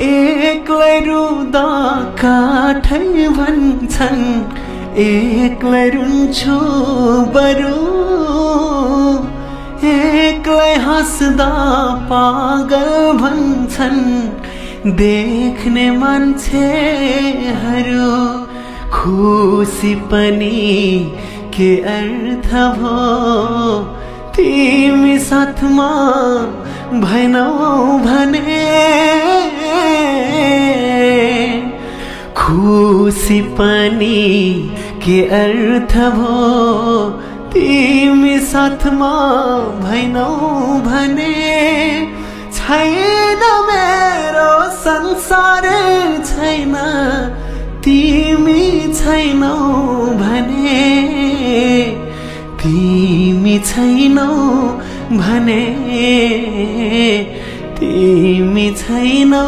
एक्लै रुँदा काठै भन्छन् एक्लै रुन्छु बरु एक्लै हाँस्दा पागल भन्छन् देख्ने मान्छेहरू खुसी पनि के अर्थ भो तिमी साथमा भएनौ भने खुसी पनि के अर्थ भो तिमी साथमा भएनौ भने छैन मेरो संसार छैन तिमी छैनौ भने तिमी छैनौ भने तिमी छैनौ